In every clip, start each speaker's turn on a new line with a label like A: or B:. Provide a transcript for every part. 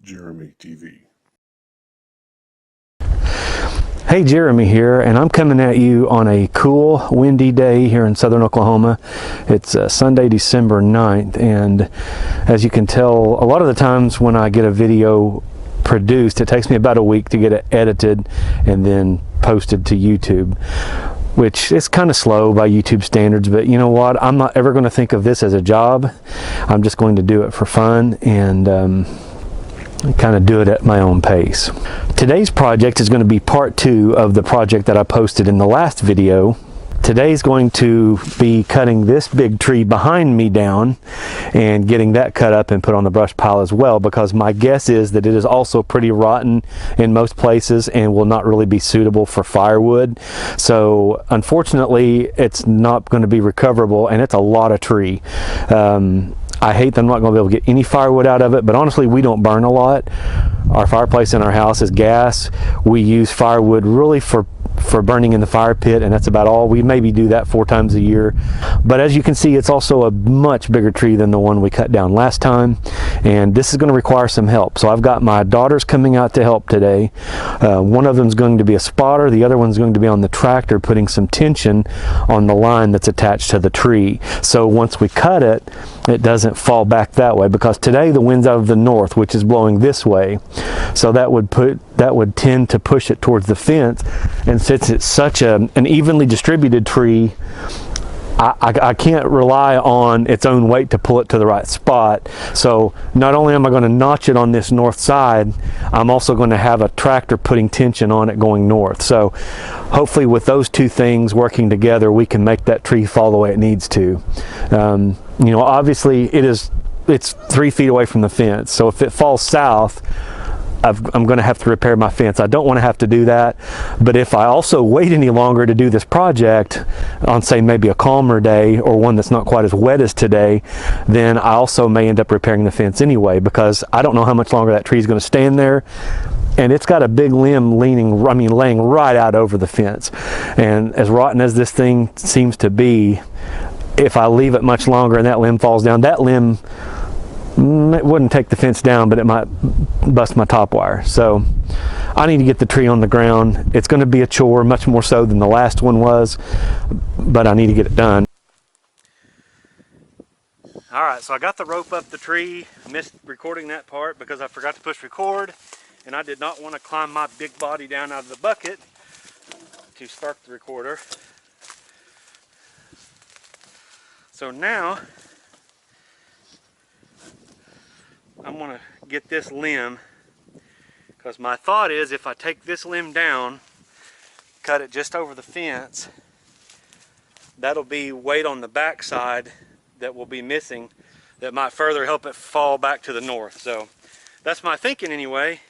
A: Jeremy TV.
B: Hey, Jeremy here, and I'm coming at you on a cool, windy day here in southern Oklahoma. It's Sunday, December 9th, and as you can tell, a lot of the times when I get a video produced, it takes me about a week to get it edited and then posted to YouTube, which is kind of slow by YouTube standards, but you know what? I'm not ever going to think of this as a job. I'm just going to do it for fun and kind of do it at my own pace. Today's project is going to be part 2 of the project that I posted in the last video. Today's going to be cutting this big tree behind me down and getting that cut up and put on the brush pile as well, because my guess is that it is also pretty rotten in most places and will not really be suitable for firewood. So unfortunately it's not going to be recoverable, and it's a lot of tree. I hate that I'm not going to be able to get any firewood out of it, but honestly, we don't burn a lot. Our fireplace in our house is gas. We use firewood really for burning in the fire pit, and that's about all. We maybe do that 4 times a year. But as you can see, it's also a much bigger tree than the one we cut down last time, and this is going to require some help. So I've got my daughters coming out to help today. One of them is going to be a spotter. The other one's going to be on the tractor putting some tension on the line that's attached to the tree. So once we cut it, it doesn't fall back that way, because today the wind's out of the north, which is blowing this way. So that would tend to push it towards the fence, and since it's such an evenly distributed tree, I can't rely on its own weight to pull it to the right spot. So not only am I going to notch it on this north side, I'm also going to have a tractor putting tension on it going north. So hopefully with those two things working together, we can make that tree fall the way it needs to. You know, obviously it's 3 feet away from the fence, so if it falls south, I'm going to have to repair my fence. I don't want to have to do that, but if I also wait any longer to do this project on, say, maybe a calmer day or one that's not quite as wet as today, then I also may end up repairing the fence anyway, because I don't know how much longer that tree is going to stand there, and it's got a big limb laying right out over the fence. And as rotten as this thing seems to be, if I leave it much longer and that limb falls down, that limb, it wouldn't take the fence down, but it might bust my top wire. So I need to get the tree on the ground. It's going to be a chore, much more so than the last one was, but I need to get it done. All right, so I got the rope up the tree. I missed recording that part because I forgot to push record, and I did not want to climb my big body down out of the bucket to start the recorder. So now I'm going to get this limb, because my thought is if I take this limb down, cut it just over the fence, that'll be weight on the back side that will be missing, that might further help it fall back to the north. So that's my thinking anyway.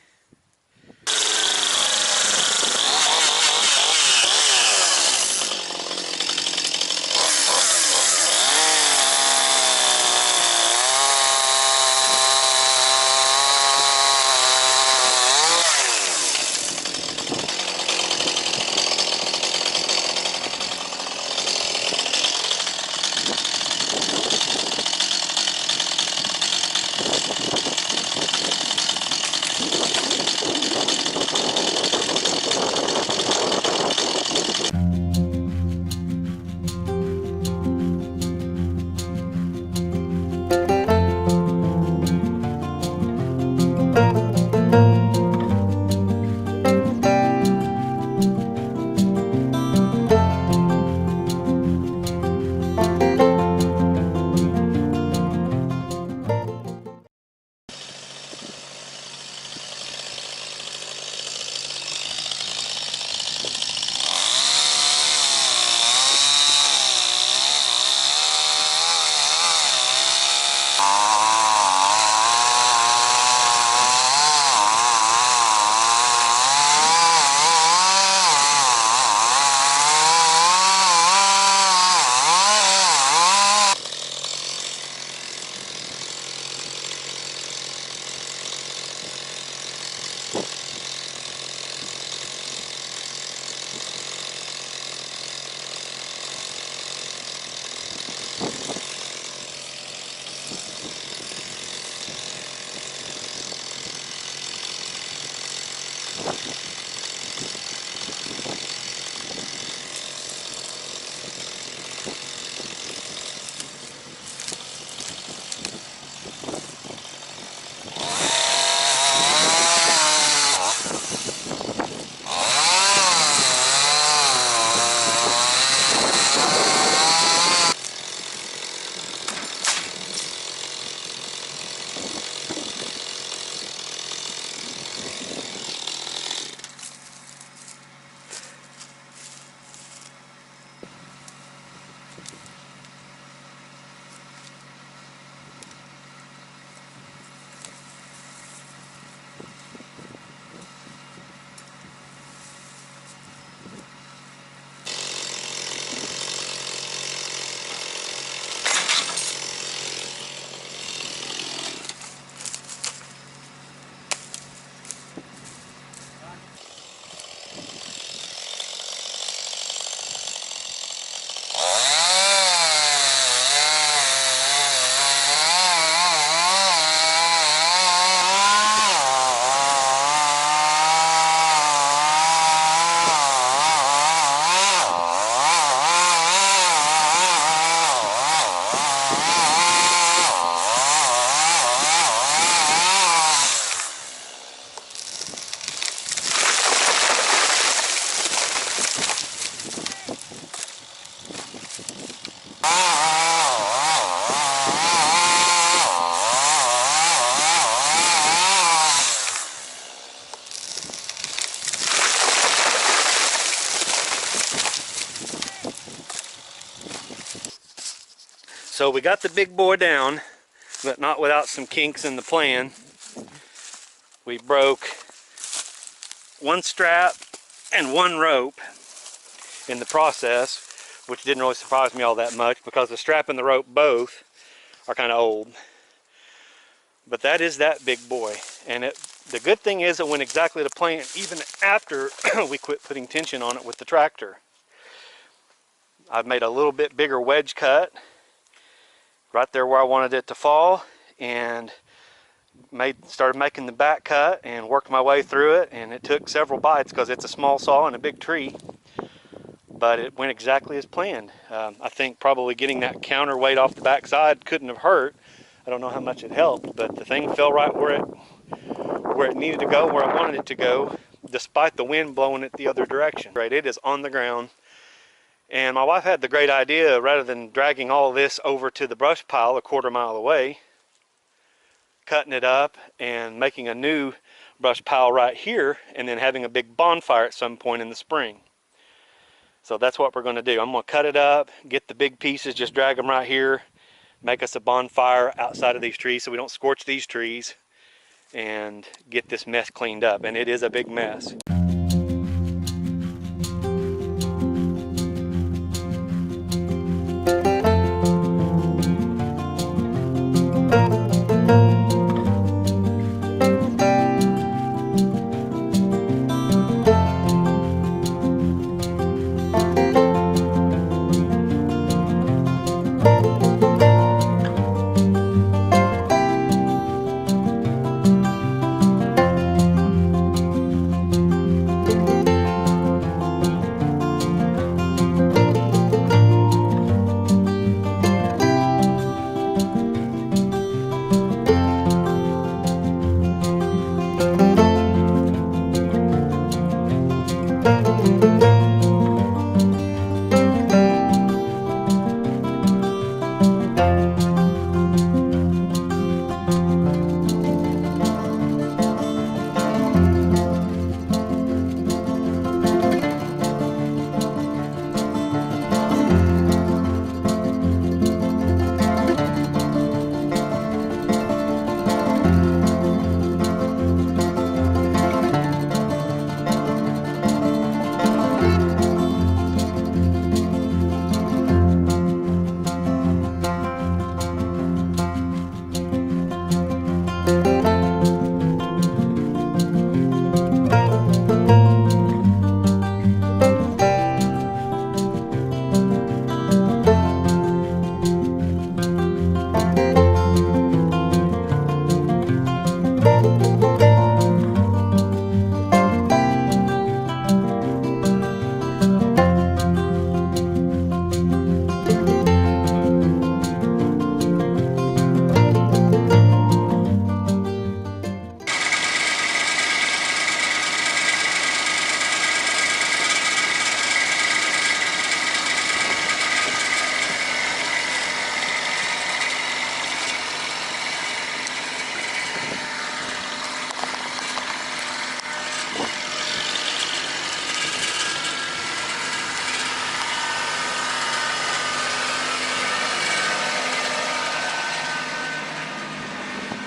B: So we got the big boy down, but not without some kinks in the plan. We broke one strap and one rope in the process, which didn't really surprise me all that much because the strap and the rope both are kind of old. But that is that big boy, and the good thing is it went exactly to plan even after we quit putting tension on it with the tractor. I've made a little bit bigger wedge cut right there where I wanted it to fall, and started making the back cut and worked my way through it, and it took several bites because it's a small saw and a big tree, but it went exactly as planned. I think probably getting that counterweight off the back side couldn't have hurt. I don't know how much it helped, but the thing fell right where it needed to go, where I wanted it to go, despite the wind blowing it the other direction. Right, it is on the ground. And my wife had the great idea, rather than dragging all this over to the brush pile a quarter mile away, cutting it up and making a new brush pile right here, and then having a big bonfire at some point in the spring. So that's what we're going to do. I'm going to cut it up, get the big pieces, just drag them right here, make us a bonfire outside of these trees so we don't scorch these trees, and get this mess cleaned up. And it is a big mess.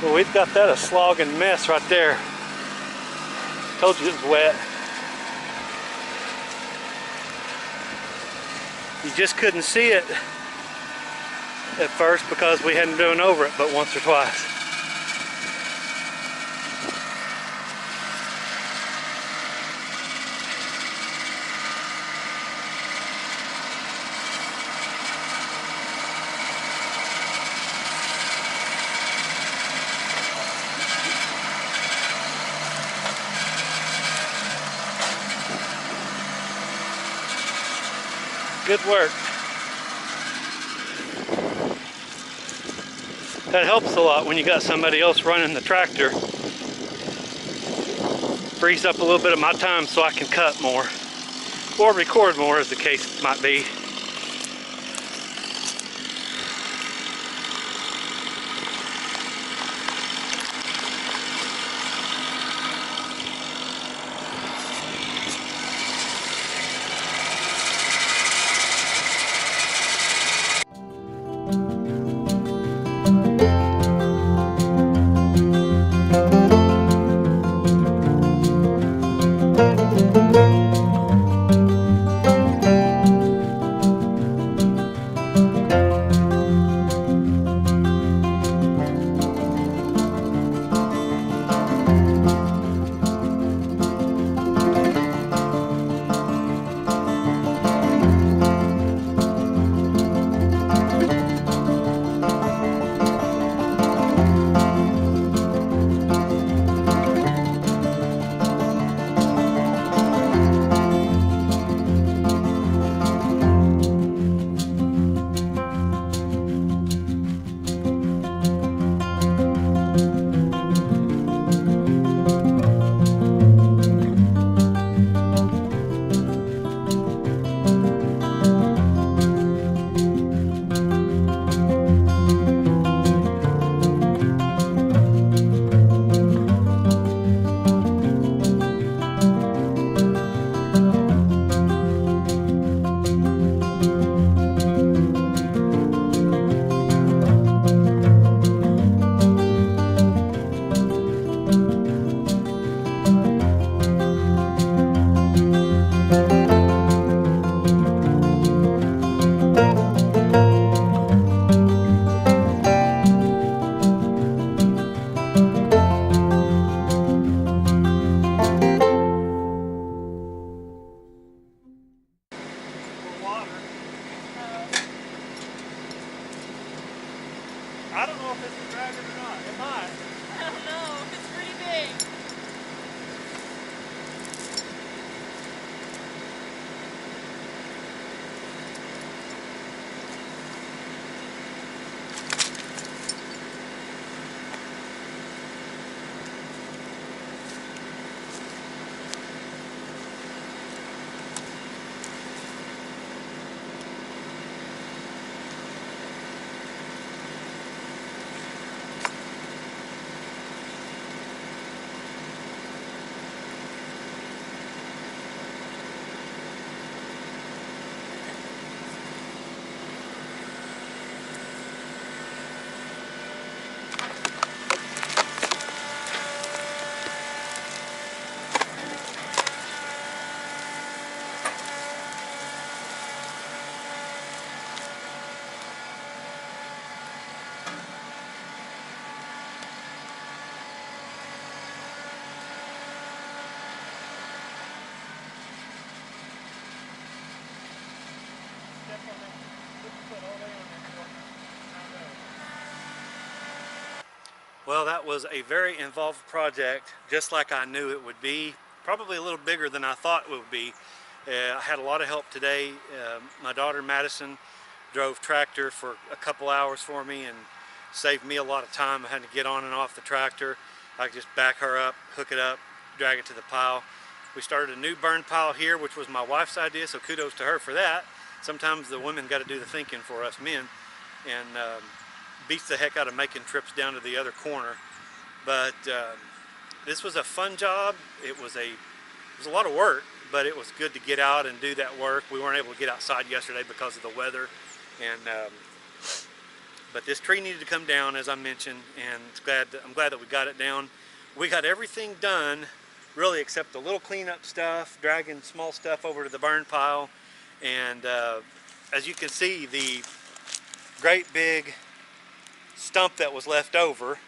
B: Well, we've got that a slogging mess right there. Told you it was wet. You just couldn't see it at first because we hadn't driven over it but once or twice. Good work. That helps a lot when you got somebody else running the tractor. Frees up a little bit of my time so I can cut more or record more, as the case might be. know if this is dragging or not. It might.
A: I don't know. It's pretty big.
B: Well, that was a very involved project, just like I knew it would be. Probably a little bigger than I thought it would be. I had a lot of help today. My daughter Madison drove tractor for a couple hours for me and saved me a lot of time. I had to get on and off the tractor. I could just back her up, hook it up, drag it to the pile. We started a new burn pile here, which was my wife's idea, so kudos to her for that. Sometimes the women got to do the thinking for us men, and beats the heck out of making trips down to the other corner. But this was a fun job. It was a lot of work, but it was good to get out and do that work. We weren't able to get outside yesterday because of the weather, and but this tree needed to come down, as I mentioned, and I'm glad that we got it down. We got everything done, really, except the little cleanup stuff, dragging small stuff over to the burn pile, and as you can see, the great big stump that was left over,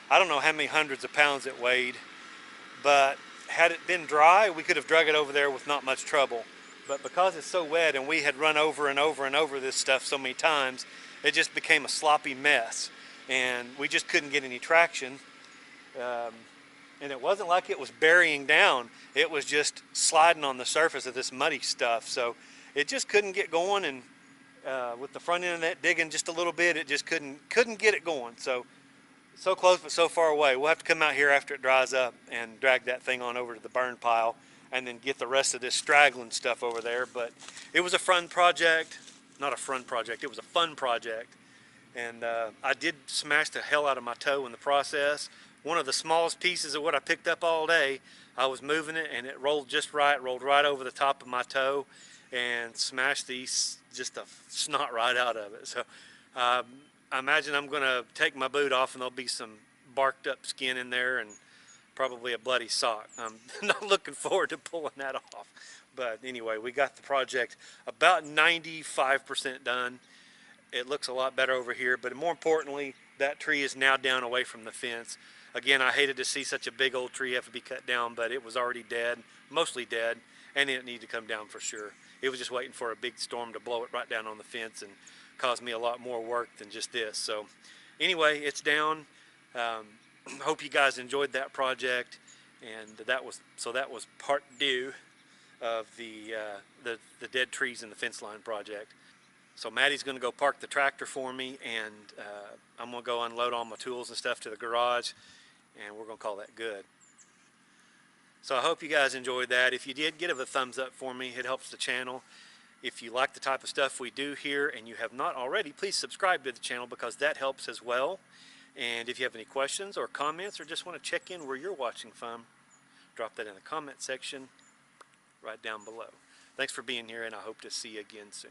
B: I don't know how many hundreds of pounds it weighed, but had it been dry, we could have drug it over there with not much trouble. But because it's so wet and we had run over and over and over this stuff so many times, it just became a sloppy mess, and we just couldn't get any traction. And it wasn't like it was burying down, it was just sliding on the surface of this muddy stuff, so it just couldn't get going. And with the front end of that digging just a little bit, it just couldn't get it going. So close but so far away. We'll have to come out here after it dries up and drag that thing on over to the burn pile and then get the rest of this straggling stuff over there. But it was a fun project. Not a fun project, it was a fun project. And I did smash the hell out of my toe in the process. One of the smallest pieces of what I picked up all day, I was moving it and it rolled just right, rolled right over the top of my toe and smashed just the snot right out of it. So I imagine I'm gonna take my boot off and there'll be some barked up skin in there and probably a bloody sock. I'm not looking forward to pulling that off. But anyway, we got the project about 95% done. It looks a lot better over here, but more importantly, that tree is now down away from the fence. Again, I hated to see such a big old tree have to be cut down, but it was already dead, mostly dead, and it needed to come down for sure. It was just waiting for a big storm to blow it right down on the fence and cause me a lot more work than just this. So anyway, it's down. Hope you guys enjoyed that project, and that was part 2 of the dead trees in the fence line project. So Maddie's going to go park the tractor for me, and I'm going to go unload all my tools and stuff to the garage, and we're going to call that good. So I hope you guys enjoyed that. If you did, give it a thumbs up for me. It helps the channel. If you like the type of stuff we do here and you have not already, please subscribe to the channel because that helps as well. And if you have any questions or comments or just want to check in where you're watching from, drop that in the comment section right down below. Thanks for being here, and I hope to see you again soon.